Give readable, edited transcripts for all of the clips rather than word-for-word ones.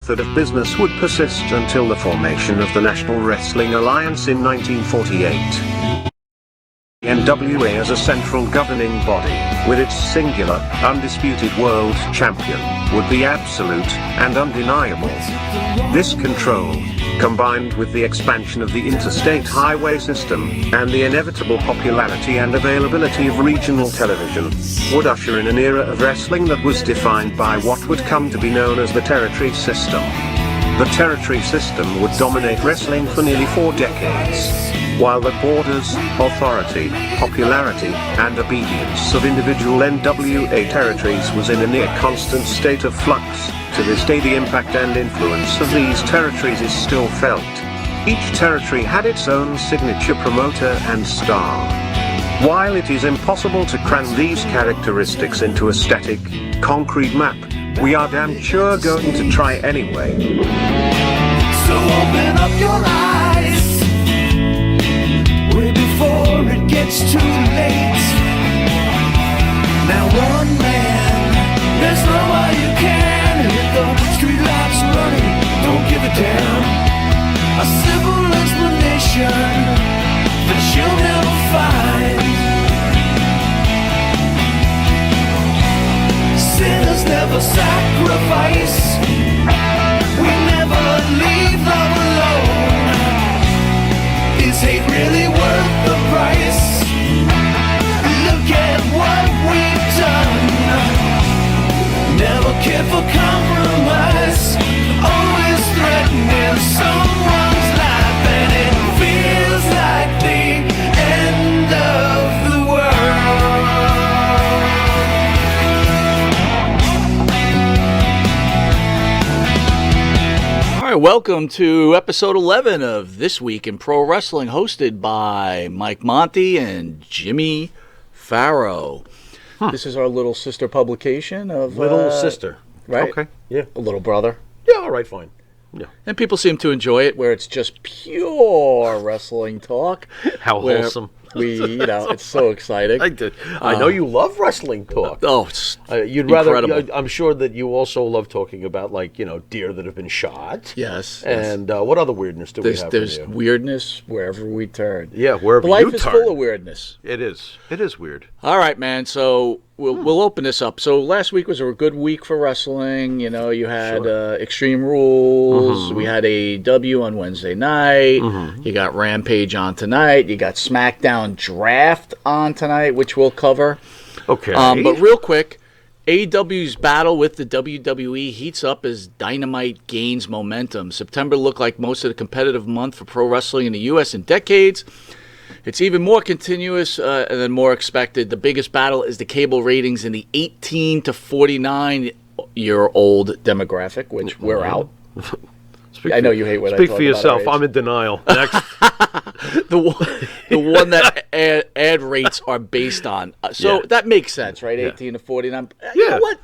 method of business would persist until the formation of the National Wrestling Alliance in 1948. The NWA as a central governing body, with its singular, undisputed world champion, would be absolute and undeniable. This control, combined with the expansion of the interstate highway system, and the inevitable popularity and availability of regional television, would usher in an era of wrestling that was defined by what would come to be known as the territory system. The territory system would dominate wrestling for nearly 4 decades. While the borders, authority, popularity, and obedience of individual NWA territories was in a near constant state of flux, to this day the impact and influence of these territories is still felt. Each territory had its own signature promoter and star. While it is impossible to cram these characteristics into a static, concrete map, we are damn sure going to try anyway. So open up your eyes way before it gets too late. Now one man, there's no way you can hit the streetlights running, don't give a damn. A simple explanation that you'll never find. Sinners never sacrifice, we never leave love alone. Is hate really worth the price? Look at what we've done. Never care for compromise, always threatening someone's life, and it feels like the end of the world. All right, welcome to episode 11 of This Week in Pro Wrestling, hosted by Mike Monty and Jimmy Farrow. This is our little sister publication of... Little sister. Right? Okay. Yeah. A little brother. Yeah, all right, fine. Yeah. And people seem to enjoy it, where it's just pure wrestling talk. How where wholesome. it's so exciting. I did. I know you love wrestling talk. Oh, it's You'd incredible. rather. I'm sure that you also love talking about, like, deer that have been shot. Yes. And what other weirdness do we have? There's for you? weirdness wherever we turn. Yeah, wherever Life you is turn. full of weirdness. It is. It is weird. All right, man. So we'll open this up. So last week was a good week for wrestling. You had Extreme Rules. We had AEW on Wednesday night. You got Rampage on tonight. You got SmackDown Draft on tonight, which we'll cover. Okay. But real quick, AEW's battle with the WWE heats up as Dynamite gains momentum. September looked like most of the competitive month for pro wrestling in the U.S. in decades. It's even more continuous and then more expected. The biggest battle is the cable ratings in the 18 to 49-year-old demographic, which we're out. I know you hate when I talk Speak for yourself. about our age. I'm in denial. Next. the one that ad rates are based on. So that makes sense, right? 18 to 49. You know what?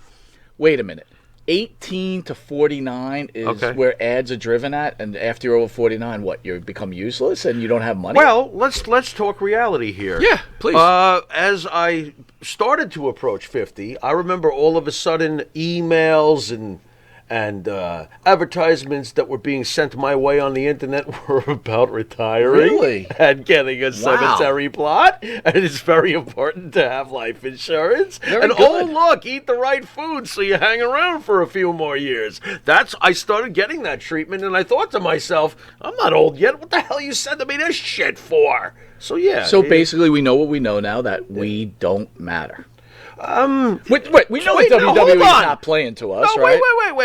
Wait a minute. 18 to 49 is where ads are driven at, and after you're over 49, what? You become useless and you don't have money? Well, let's talk reality here. Yeah, please. As I started to approach 50, I remember all of a sudden emails and advertisements that were being sent my way on the internet were about retiring. Really? And getting a cemetery plot. And it's very important to have life insurance. Very good. Oh, look, eat the right food so you hang around for a few more years. I started getting that treatment, and I thought to myself, I'm not old yet. What the hell are you sending me this shit for? So, yeah. So basically, we know what we know now, that we don't matter. Wait, we know that WWE is not playing to us, right?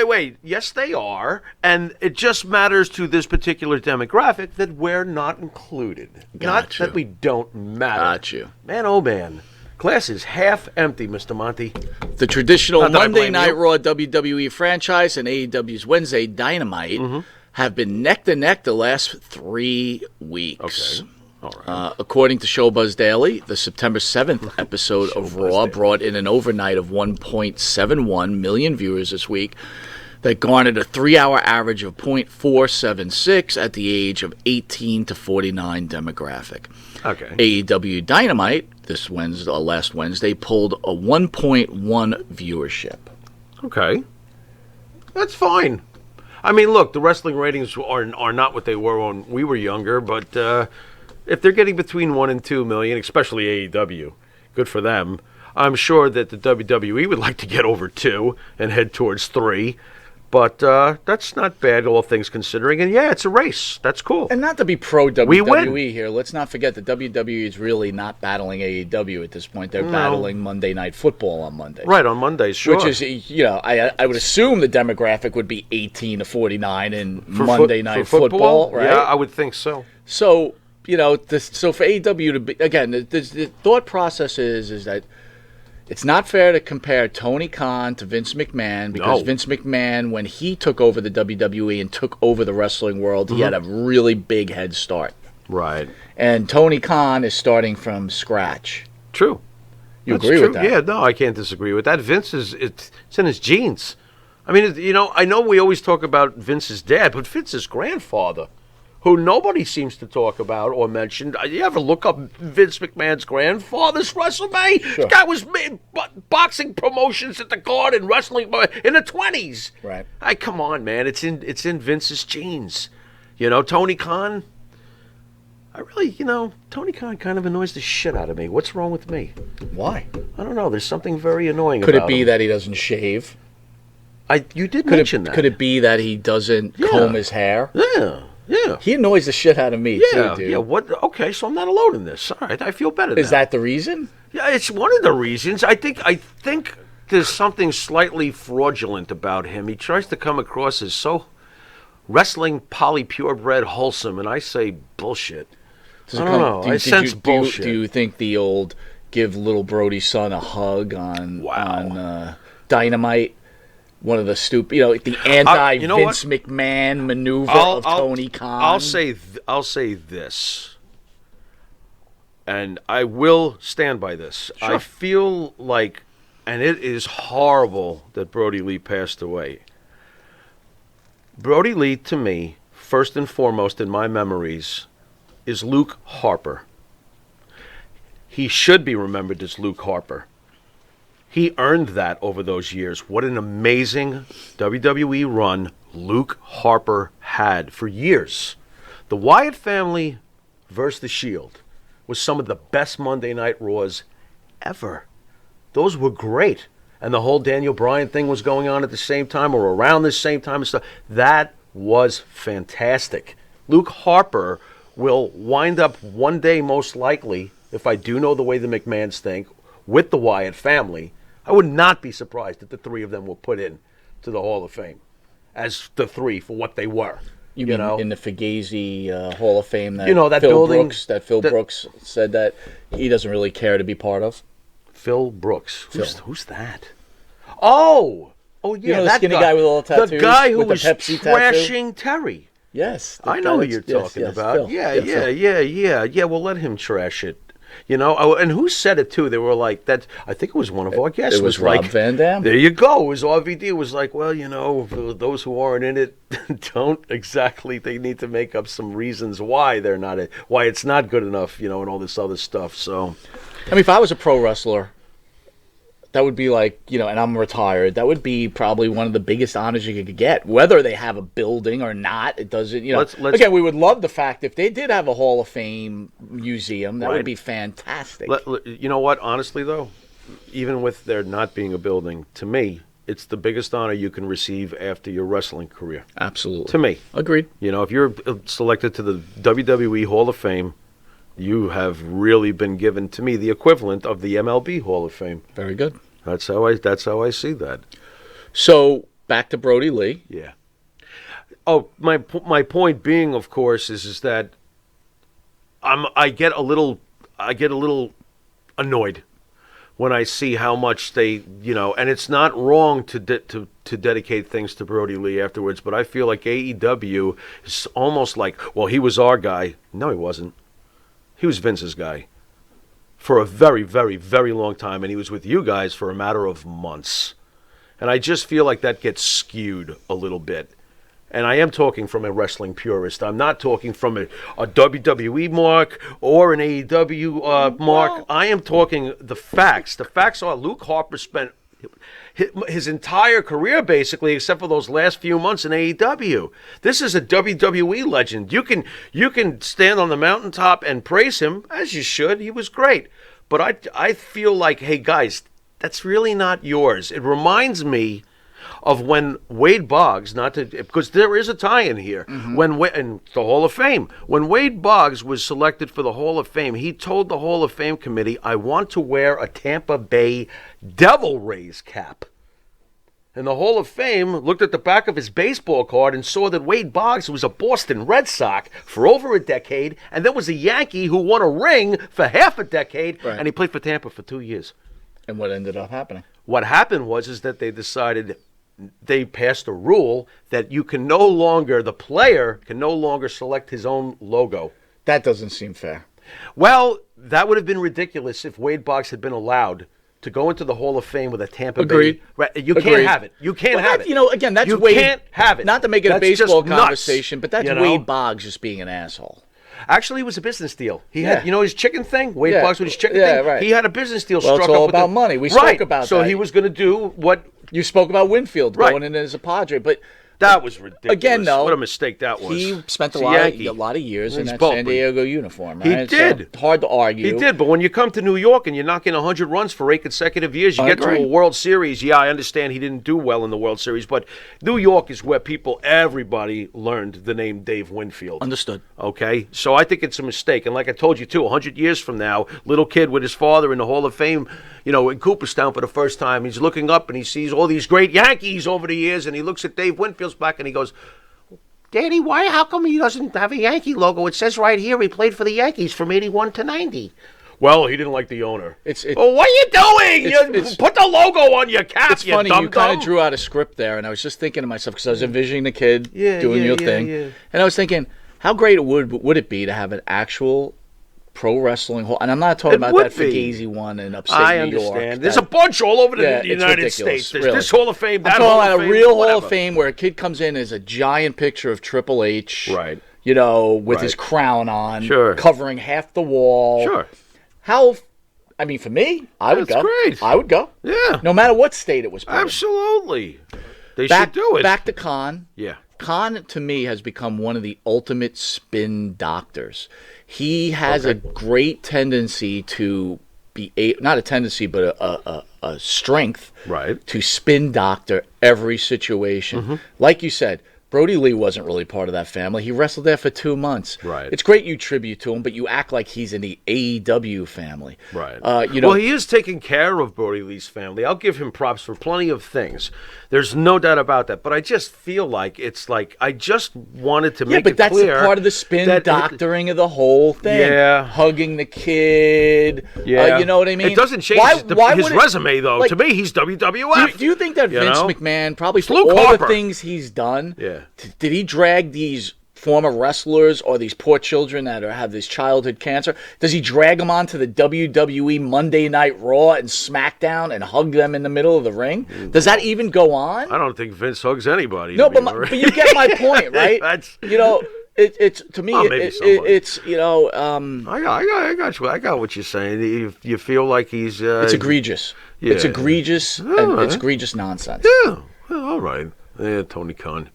Wait. Yes, they are. And it just matters to this particular demographic that we're not included. Not that we don't matter. Got you. Man, oh man. Glass is half empty, Mr. Monty. The traditional Not that I Monday blame Night you. Raw WWE franchise and AEW's Wednesday Dynamite have been neck to neck the last 3 weeks. Okay. All right. According to Showbuzz Daily, the September 7th episode of Raw brought in an overnight of 1.71 million viewers this week. That garnered a 3-hour average of .476 at the age of 18 to 49 demographic. Okay. AEW Dynamite last Wednesday pulled a 1.1 viewership. Okay. That's fine. I mean, look, the wrestling ratings are not what they were when we were younger, but if they're getting between 1 and 2 million, especially AEW, good for them. I'm sure that the WWE would like to get over 2 and head towards 3. But that's not bad, all things considering. And yeah, it's a race. That's cool. And not to be pro We win. WWE here, let's not forget that WWE is really not battling AEW at this point. They're battling Monday Night Football on Monday. Right, on Mondays, sure. Which is, I would assume the demographic would be 18 to 49 in Monday Night for Football, right? Yeah, I would think so. So, so for AEW to be, again, the thought process is that it's not fair to compare Tony Khan to Vince McMahon because Vince McMahon, when he took over the WWE and took over the wrestling world, he had a really big head start. Right. And Tony Khan is starting from scratch. True. You That's agree true. with that? Yeah, no, I can't disagree with that. Vince it's in his genes. I mean, I know we always talk about Vince's dad, but Vince's grandfather, who nobody seems to talk about or mention. You ever look up Vince McMahon's grandfather's resume? Sure. This guy was boxing promotions at the Garden, wrestling in the 20s. Right. Come on, man. It's in Vince's genes. Tony Khan. Tony Khan kind of annoys the shit out of me. What's wrong with me? Why? I don't know. There's something very annoying Could about it be him. that he doesn't shave? You did mention that. Could it be that he doesn't comb his hair? Yeah. Yeah. He annoys the shit out of me, too, dude. Yeah, what? Okay, so I'm not alone in this. All right, I feel better now. Is that the reason? Yeah, it's one of the reasons. I think there's something slightly fraudulent about him. He tries to come across as so wrestling poly purebred wholesome, and I say bullshit. I don't know. I sense bullshit. Do you think the old give little Brody's son a hug on Dynamite? One of the stupid, the anti-Vince McMahon maneuver of Tony Khan. I'll say this, and I will stand by this. Sure. I feel like, and it is horrible that Brody Lee passed away. Brody Lee, to me, first and foremost in my memories, is Luke Harper. He should be remembered as Luke Harper. He earned that over those years. What an amazing WWE run Luke Harper had for years. The Wyatt family versus The Shield was some of the best Monday Night Raws ever. Those were great. And the whole Daniel Bryan thing was going on at the same time or around the same time and stuff. That was fantastic. Luke Harper will wind up one day, most likely, if I do know the way the McMahons think, with the Wyatt family. I would not be surprised if the three of them were put in to the Hall of Fame as the three for what they were. You mean in the Fugazi Hall of Fame that that Phil building Brooks, Brooks said that he doesn't really care to be part of? Phil Brooks. Who's that? Oh, yeah, the that skinny guy with all the tattoos? The guy who with the was Pepsi trashing Terry. Yes. I know who you're talking about. Phil. Yeah. We'll let him trash it. And who said it too? They were like that. I think it was one of our guests. It was Rob Van Dam. There you go. It was RVD. It was like, well, for those who aren't in it, don't exactly. They need to make up some reasons why they're not it, why it's not good enough, and all this other stuff. So, I mean, if I was a pro wrestler, that would be like, and I'm retired, that would be probably one of the biggest honors you could get. Whether they have a building or not, it doesn't, Again, we would love the fact if they did have a Hall of Fame museum, that would be fantastic. You know what? Honestly, though, even with there not being a building, to me, it's the biggest honor you can receive after your wrestling career. Absolutely. To me. Agreed. If you're selected to the WWE Hall of Fame, you have really been given, to me, the equivalent of the MLB Hall of Fame. Very good. That's how I see that. So back to Brody Lee. Yeah. Oh, my point being, of course, is that I get a little annoyed when I see how much they, and it's not wrong to dedicate things to Brody Lee afterwards, but I feel like AEW is almost like, well, he was our guy. No, he wasn't. He was Vince's guy for a very, very, very long time, and he was with you guys for a matter of months. And I just feel like that gets skewed a little bit. And I am talking from a wrestling purist. I'm not talking from a WWE mark or an AEW mark. I am talking the facts. The facts are Luke Harper spent his entire career, basically, except for those last few months in AEW. This is a WWE legend. You can stand on the mountaintop and praise him, as you should. He was great. But I feel like, hey, guys, that's really not yours. It reminds me of when Wade Boggs, because there is a tie-in here, in the Hall of Fame. When Wade Boggs was selected for the Hall of Fame, he told the Hall of Fame committee, I want to wear a Tampa Bay Devil Rays cap. And the Hall of Fame looked at the back of his baseball card and saw that Wade Boggs was a Boston Red Sox for over a decade, and there was a Yankee who won a ring for half a decade, and he played for Tampa for 2 years. And what ended up happening? What happened was that they decided, they passed a rule that the player can no longer select his own logo. That doesn't seem fair. Well, that would have been ridiculous if Wade Boggs had been allowed to go into the Hall of Fame with a Tampa Agreed. Bay. Right, you can't have it. You can't have it. Again, that's you Wade. You can't have it. Not to make it that's a baseball just conversation, nuts, but that's Wade Boggs just being an asshole. Actually, it was a business deal. He had, his chicken thing? Wade Boggs with his chicken thing? Right. He had a business deal struck up it's all with about money. We spoke about that. So he was going to do what... You spoke about Winfield going in as a Padre, but... That was ridiculous. Again, though, what a mistake that was. He spent a lot of years in that San Diego uniform, right? He did. So hard to argue. He did, but when you come to New York and you knock in 100 runs for 8 consecutive years, you get to a World Series. Yeah, I understand he didn't do well in the World Series, but New York is where everybody learned the name Dave Winfield. Understood. Okay? So I think it's a mistake. And like I told you, too, 100 years from now, little kid with his father in the Hall of Fame, in Cooperstown for the first time, he's looking up and he sees all these great Yankees over the years, and he looks at Dave Winfield's back and he goes, Daddy, how come he doesn't have a Yankee logo? It says right here he played for the Yankees from 81 to 90. Well, he didn't like the owner. Well, what are you doing? Put the logo on your cap, It's funny, you kind of drew out a script there, and I was just thinking to myself, because I was envisioning the kid doing your thing, and I was thinking, how great would it be to have an actual pro wrestling hall? And I'm not talking about that Fugazi one in upstate New York. I understand. There's a bunch all over the United States. There's this Hall of Fame, that Hall of Fame. I'm talking about a real Hall of Fame where a kid comes in as a giant picture of Triple H. Right. With his crown on. Sure. Covering half the wall. Sure. For me, I would go. That's great. I would go. Yeah. No matter what state it was put in. Absolutely. They should do it. Back to Khan. Yeah. Khan, to me, has become one of the ultimate spin doctors. He has a great tendency to be not a tendency, but a strength to spin doctor every situation. Like you said, Brody Lee wasn't really part of that family. He wrestled there for 2 months. Right. It's great you tribute to him, but you act like he's in the AEW family. Right. Well, he is taking care of Brody Lee's family. I'll give him props for plenty of things. There's no doubt about that. But I just feel like I just wanted to make it clear. Yeah, but that's part of the spin doctoring of the whole thing. Yeah. Hugging the kid. Yeah. You know what I mean? It doesn't change his resume, though. To me, he's WWF. Do you think that Vince McMahon, probably for Luke all Harper. the things he's done, Yeah. Did he drag these former wrestlers or these poor children that have this childhood cancer? Does he drag them onto the WWE Monday Night Raw and SmackDown and hug them in the middle of the ring? Does that even go on? I don't think Vince hugs anybody. No, but you get my point, right? It's to me. It's I got what you're saying. You feel like he's. It's egregious. Yeah. It's egregious. It's egregious nonsense. Yeah. Well, all right. Yeah, Tony Khan.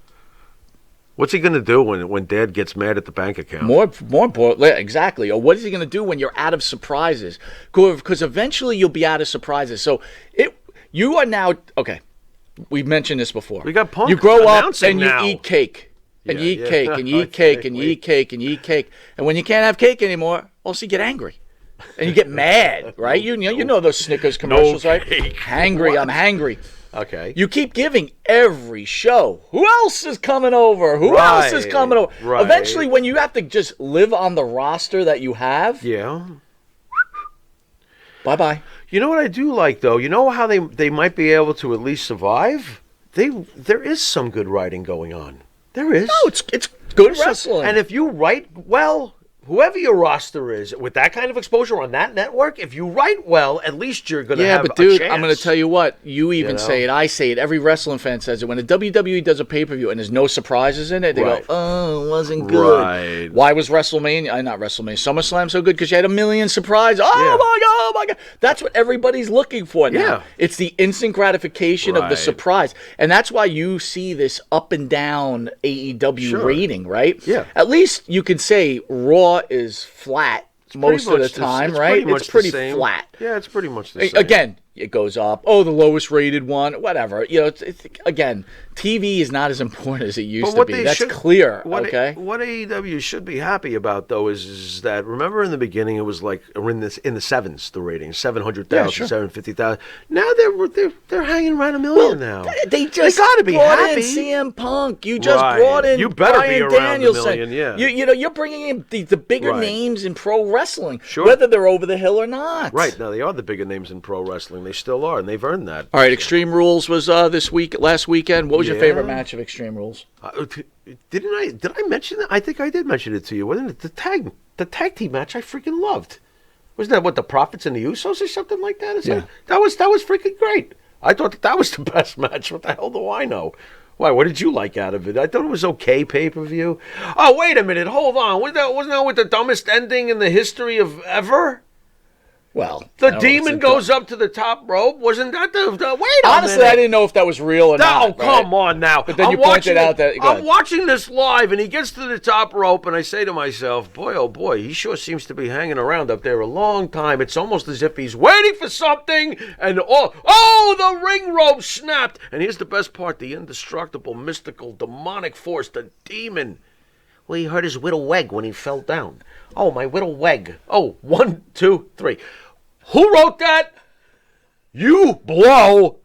What's he going to do when Dad gets mad at the bank account? More importantly, exactly. Or what is he going to do when you're out of surprises? Because eventually you'll be out of surprises. So you are now okay. We've mentioned this before. We got Punk. You grow up and now. you eat cake. And you eat cake, and you eat cake, and you eat cake, and you eat cake. And when you can't have cake anymore, also you get angry. And you get mad, right? You know those Snickers commercials, right? Hangry, I'm hangry. Okay. You keep giving every show. Who else is coming over? Who else is coming over? Right. Eventually, when you have to just live on the roster that you have, bye-bye. You know what I do like, though? You know how they might be able to at least survive? There is some good writing going on. There is. No, it's good wrestling. And if you write well, whoever your roster is, with that kind of exposure on that network, if you write well, at least you're going to have but dude, a chance. I'm going to tell you what. You even know? say it. I say it. Every wrestling fan says it. When the WWE does a pay-per-view and there's no surprises in it, they Right. go, oh, it wasn't good. Right. Why was WrestleMania, not WrestleMania, SummerSlam so good? Because you had a million surprises. Oh, Yeah. my God, oh, my God. That's what everybody's looking for now. Yeah. It's the instant gratification of the Right. surprise. And that's why you see this up and down AEW Sure. rating, right? Yeah. At least you can say Raw is flat most of the time, right? It's pretty flat. Yeah, it's pretty much the same. Again, it goes up. Oh, the lowest rated one, whatever. You know, it's again, TV is not as important as it used to be. That's clear. What Okay. What AEW should be happy about though is that, remember in the beginning it was like in the sevens, the ratings 700,000, Yeah, sure. 750,000. Now they're hanging around a million now. They just gotta be brought happy. in CM Punk. You just Right. brought in You better be Bryan around the Danielson. million, yeah. You know, you're bringing in the bigger Right. names in pro wrestling, Sure. whether they're over the hill or not. Right, now they are the bigger names in pro wrestling. They still are, and they've earned that. All right, Extreme Rules was last weekend. What was your Yeah. favorite match of Extreme Rules? Did I mention that? I think I did mention it to you. Wasn't it the tag team match? I freaking loved. Wasn't that what, the Profits and the Usos or something like that? Yeah. That was freaking great. I thought that was the best match. What the hell do I know? Why? What did you like out of it? I thought it was okay pay-per-view. Oh, wait a minute. Hold on. Wasn't that with the dumbest ending in the history of ever? Well, The demon goes up to the top rope. Wasn't that the wait a Honestly, minute. I didn't know if that was real or not. Oh, come on now. But then I'm you pointed watching out that. go I'm ahead. watching this live, and he gets to the top rope, and I say to myself, boy, oh boy, he sure seems to be hanging around up there a long time. It's almost as if he's waiting for something, and the ring rope snapped. And here's the best part, the indestructible, mystical, demonic force, the demon. Well, he hurt his little leg when he fell down. Oh, my little leg. Oh, 1, 2, 3. Who wrote that? You blow.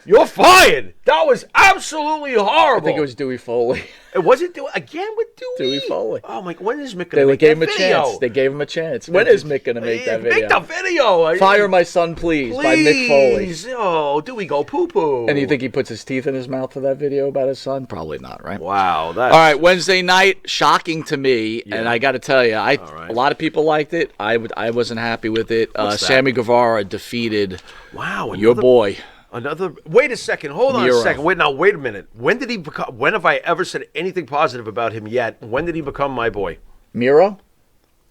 You're fired. That was absolutely horrible. I think it was Dewey Foley. Was it again with Dewey? Dewey Foley. Oh my! When is Mick They gonna make gave that him a video? chance. They gave him a chance. When is Mick going to make that video? Make the video. Fire My Son, Please, by Mick Foley. Please. Oh, Dewey go poo poo. And you think he puts his teeth in his mouth for that video about his son? Probably not, right? Wow. That's, All right, Wednesday night, shocking to me, and I got to tell you, right. a lot of people liked it. I wasn't happy with it. What's that? Sammy Guevara defeated Wow. your boy. Wait a second. Hold on Miro. a second. Wait a minute. When did he become? When have I ever said anything positive about him yet? When did he become my boy? Miro?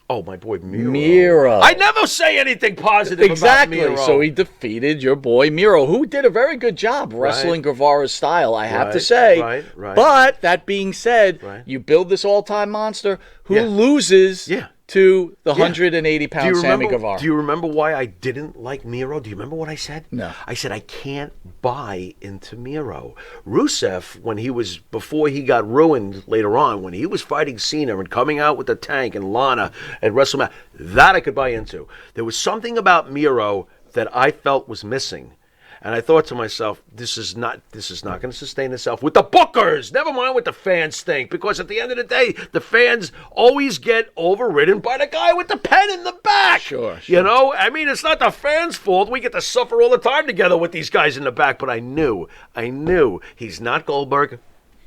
Oh, my boy Miro. Miro. I never say anything positive Exactly. about Miro. So he defeated your boy Miro, who did a very good job wrestling Guevara's style, I have to say. Right. But that being said, Right. you build this all-time monster who Yeah. loses Yeah. to the Yeah. 180-pound Sammy Guevara. Do you remember why I didn't like Miro? Do you remember what I said? No. I said I can't buy into Miro. Rusev, before he got ruined later on, when he was fighting Cena and coming out with the Tank and Lana at WrestleMania, that I could buy into. There was something about Miro that I felt was missing. And I thought to myself, this is not going to sustain itself with the bookers. Never mind what the fans think, because at the end of the day, the fans always get overridden by the guy with the pen in the back. Sure. You know, I mean, it's not the fans' fault. We get to suffer all the time together with these guys in the back. But I knew he's not Goldberg.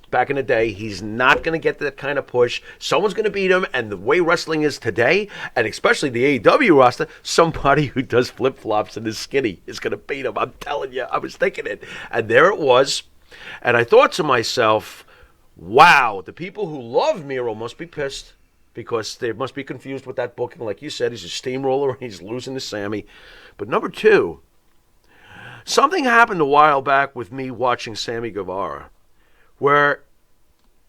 Back in the day, he's not going to get that kind of push. Someone's going to beat him, and the way wrestling is today, and especially the AEW roster, somebody who does flip-flops and is skinny is going to beat him. I'm telling you, I was thinking it. And there it was. And I thought to myself, wow, the people who love Miro must be pissed, because they must be confused with that booking. Like you said, he's a steamroller, and he's losing to Sammy. But number two, something happened a while back with me watching Sammy Guevara, where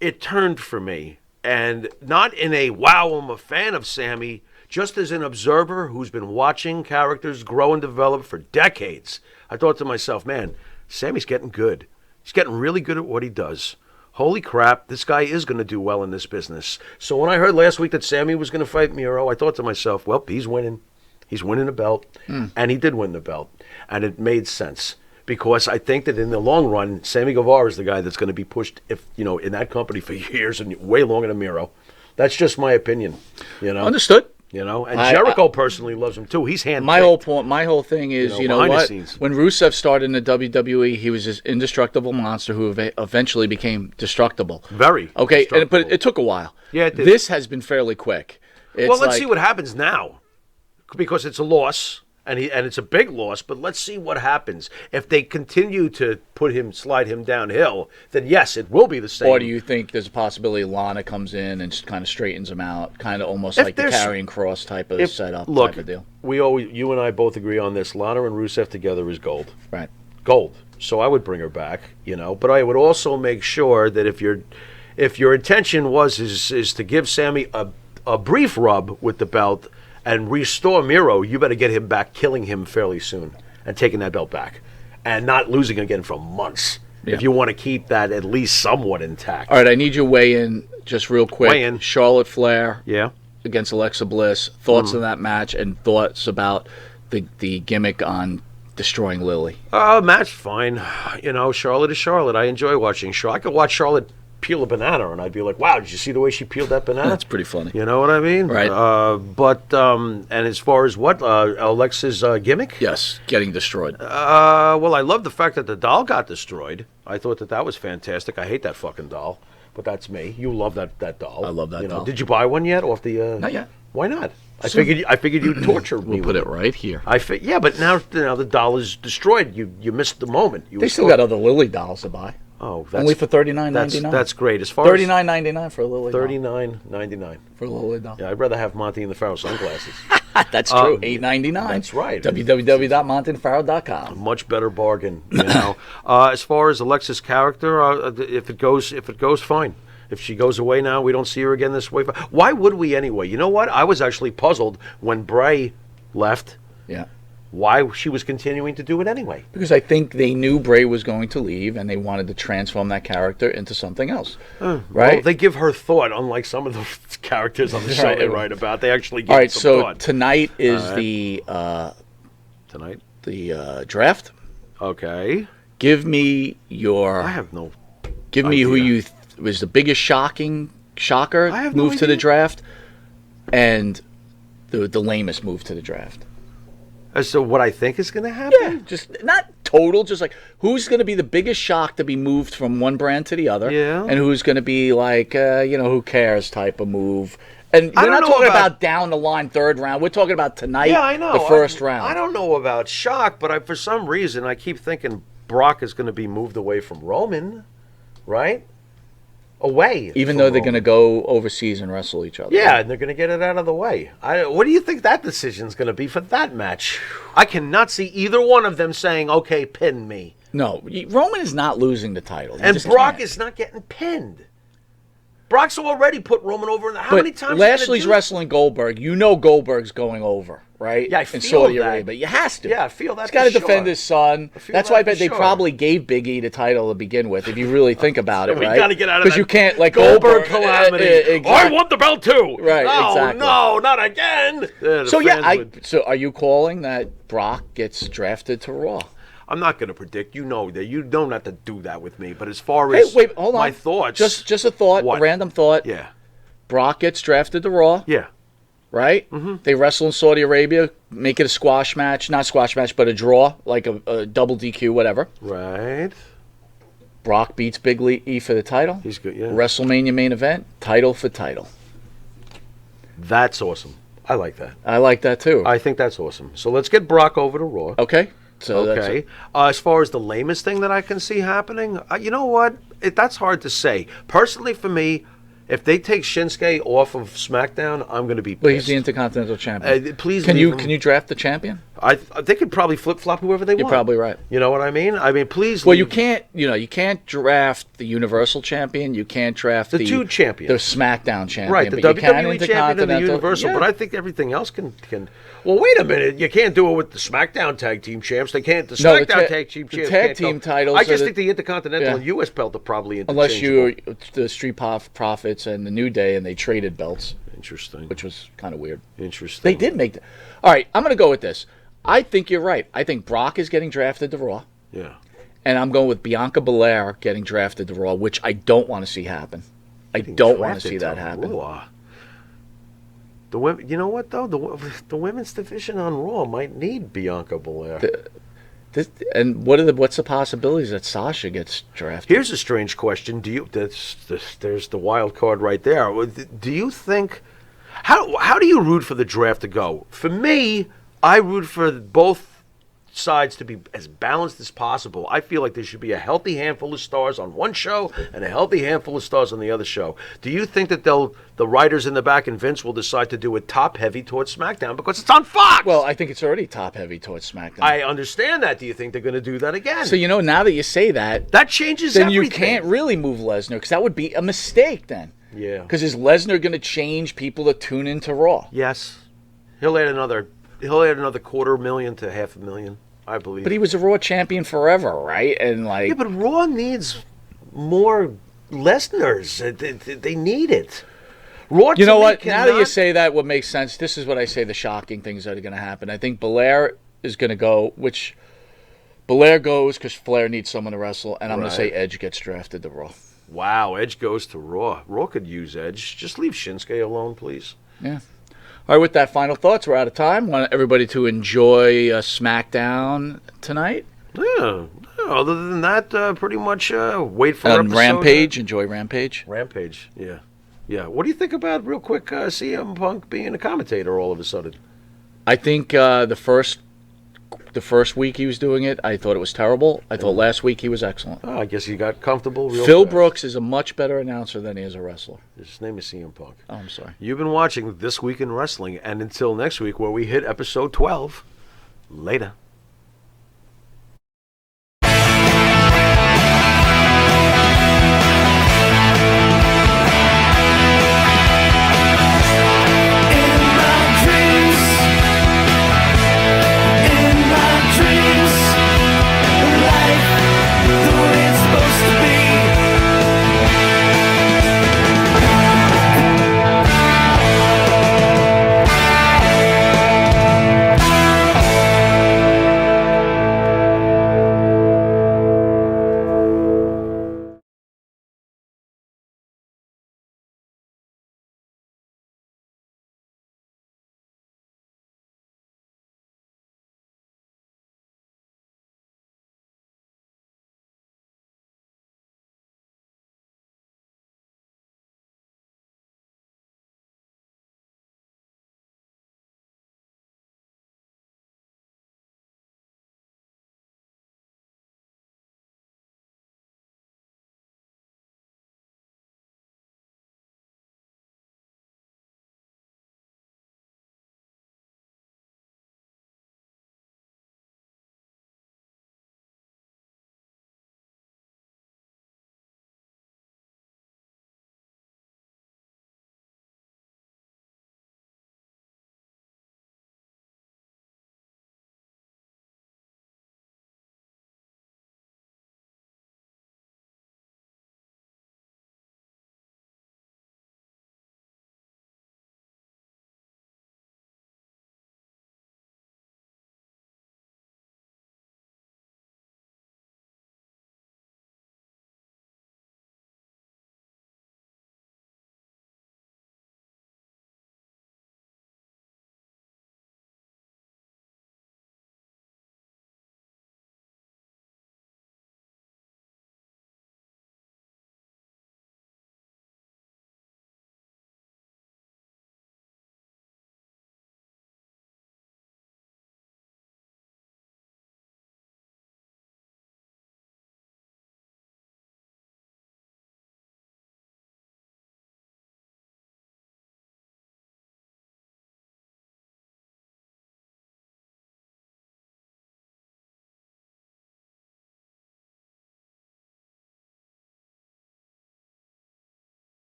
it turned for me, and not in a wow, I'm a fan of Sammy, just as an observer who's been watching characters grow and develop for decades. I thought to myself, man, Sammy's getting good. He's getting really good at what he does. Holy crap, this guy is going to do well in this business. So when I heard last week that Sammy was going to fight Miro, I thought to myself, well, he's winning. He's winning the belt, and he did win the belt, and it made sense. Because I think that in the long run, Sammy Guevara is the guy that's going to be pushed, in that company for years and way longer than Miro. That's just my opinion. Understood. And Jericho personally loves him too. He's handpicked. My whole thing is, you know behind the what? scenes. When Rusev started in the WWE, he was this indestructible monster who eventually became destructible. Very. Okay, destructible. but it took a while. Yeah, it did. This has been fairly quick. It's Well, let's like- see what happens now, because it's a loss, and it's a big loss. But let's see what happens if they continue to slide him downhill. Then yes, it will be the same. Or do you think there's a possibility Lana comes in and just kind of straightens him out, kind of almost If like the there's- carrying cross type of setup Look, type of deal? you and I both agree on this. Lana and Rusev together is gold. Right. Gold. So I would bring her back, but I would also make sure that if your intention is to give Sammy a brief rub with the belt and restore Miro, you better get him back, killing him fairly soon and taking that belt back and not losing again for months. Yeah. If you want to keep that at least somewhat intact. All right, I need you to weigh in just real quick. Weigh in. Charlotte Flair Yeah. against Alexa Bliss. Thoughts on that match and thoughts about the gimmick on destroying Lily. Match fine. Charlotte is Charlotte. I enjoy watching Charlotte. I could watch Charlotte peel a banana and I'd be like, wow, did you see the way she peeled that banana? That's pretty funny. You know what I mean? Right. And as far as Alexa's gimmick? Yes, getting destroyed. Well, I love the fact that the doll got destroyed. I thought that was fantastic. I hate that fucking doll, but that's me. You love that doll. I love that doll. Did you buy one yet off the? Not yet. Why not? I figured you'd torture me. We'll put it right here. Yeah, but now the doll is destroyed. You missed the moment. They still got other Lily dolls to buy. Oh, Only for $39.99. That's great. As far $39.99 for a Lily doll. $39.99. For a Lily doll. Yeah, I'd rather have Monty and the Pharaoh sunglasses. That's true. $8.99. That's right. www.montyandpharaoh.com. Much better bargain. As far as Alexa's character, if it goes, fine. If she goes away now, we don't see her again this way. Why would we anyway? You know what? I was actually puzzled when Bray left. Yeah. Why she was continuing to do it anyway. Because I think they knew Bray was going to leave, and they wanted to transform that character into something else. Right? Well, they give her thought, unlike some of the characters on the show they write about. They actually give All right, some so thought. tonight is Tonight? the draft. Okay. Give me your. I have no. Give me who idea. you was the biggest shocker I have no move to the idea. draft, and the lamest move to the draft. As to what I think is going to happen? Yeah, just not total, just like who's going to be the biggest shock to be moved from one brand to the other, Yeah. and who's going to be like, who cares type of move. And I we're don't not know talking about- about down the line third round. We're talking about tonight, Yeah, I know. the first round. I don't know about shock, but for some reason I keep thinking Brock is going to be moved away from Roman, right? Away. Even from though they're Roman. going to go overseas and wrestle each other. Yeah, and they're going to get it out of the way. What do you think that decision's going to be for that match? I cannot see either one of them saying, okay, pin me. No, Roman is not losing the title. He And just Brock can't. is not getting pinned. Brock's already put Roman over in the... How But many times? are you Lashley's gonna do- wrestling Goldberg. You know Goldberg's going over, right? Yeah, I in feel Saudi that. Arabia. You has to. Yeah, I feel that He's got to for defend sure. his son. feel That's that why I for bet they sure. probably gave Big E the title to begin with, if you really think about it, We right? gotta get out of Because that you can't, like, Goldberg calamity. exactly. I want the belt too. Right, Oh, exactly. no, not again. The So, yeah, fans would- so are you calling that Brock gets drafted to Raw? I'm not going to predict. You know that. You don't have to do that with me. But as far Hey, as wait, hold on. my thoughts... Just a thought, What? a random thought. Yeah. Brock gets drafted to Raw. Yeah. Right? Mm-hmm. They wrestle in Saudi Arabia, make it a squash match. Not squash match, but a draw, like a double DQ, whatever. Right. Brock beats Big E for the title. He's good, yeah. WrestleMania main event, title for title. That's awesome. I like that. I like that too. I think that's awesome. So let's get Brock over to Raw. Okay? So that's Okay. As far as the lamest thing that I can see happening, you know what? That's hard to say. Personally, for me, if they take Shinsuke off of SmackDown, I'm going to be pissed. But he's the Intercontinental Champion. Please Can leave you him. can you draft the champion? They could probably flip-flop whoever they You're want. probably right. You know what I mean? Please Well, leave- you can't draft the Universal Champion. You can't draft The two champions. the SmackDown Champion. Right, the but you can WWE champion and the Intercontinental- Universal, Yeah. but I think everything else can. Well, wait a minute. You can't do it with the SmackDown Tag Team Champs. They can't. The No, the SmackDown ta- Tag Team the Champs. tag can't team go- titles I are just the- think the Intercontinental Yeah. and U.S. belt are probably Unless interchangeable. you the Street Profits and the New Day and they traded belts, Interesting. which was kind of weird. Interesting. They did make that. All right, I'm going to go with this. I think you're right. I think Brock is getting drafted to Raw, Yeah. and I'm going with Bianca Belair getting drafted to Raw, which I don't want to see happen. I don't want to see that happen. Raw. The women. You know what though? The women's division on Raw might need Bianca Belair. And what's the possibilities that Sasha gets drafted? Here's a strange question. There's the wild card right there. Do you think? How do you root for the draft to go? For me, I root for both sides to be as balanced as possible. I feel like there should be a healthy handful of stars on one show and a healthy handful of stars on the other show. Do you think that the writers in the back and Vince will decide to do it top heavy towards SmackDown because it's on Fox? Well, I think it's already top heavy towards SmackDown. I understand that. Do you think they're going to do that again? So, now that you say that, that changes then everything. you can't really move Lesnar because that would be a mistake then. Yeah. Because is Lesnar going to change people to tune into Raw? Yes. He'll add another $250,000 to $500,000, I believe. But he was a Raw champion forever, right? And yeah, but Raw needs more Lesnars. They need it. Raw. You know what? Now that you say that, what makes sense? This is what I say. The shocking things that are going to happen. I think Belair is going to go, which Belair goes because Flair needs someone to wrestle, and I'm going to say Edge gets drafted to Raw. Wow, Edge goes to Raw. Raw could use Edge. Just leave Shinsuke alone, please. Yeah. All right, with that, final thoughts. We're out of time. Want everybody to enjoy SmackDown tonight. Yeah. Other than that, pretty much wait for And episode, Rampage. Enjoy Rampage. Rampage, yeah. Yeah. What do you think about, real quick, CM Punk being a commentator all of a sudden? I think the first week he was doing it, I thought it was terrible. I thought last week he was excellent. Oh, I guess he got comfortable real Phil fast. Brooks is a much better announcer than he is a wrestler. His name is CM Punk. Oh, I'm sorry. You've been watching This Week in Wrestling, and until next week where we hit episode 12, later.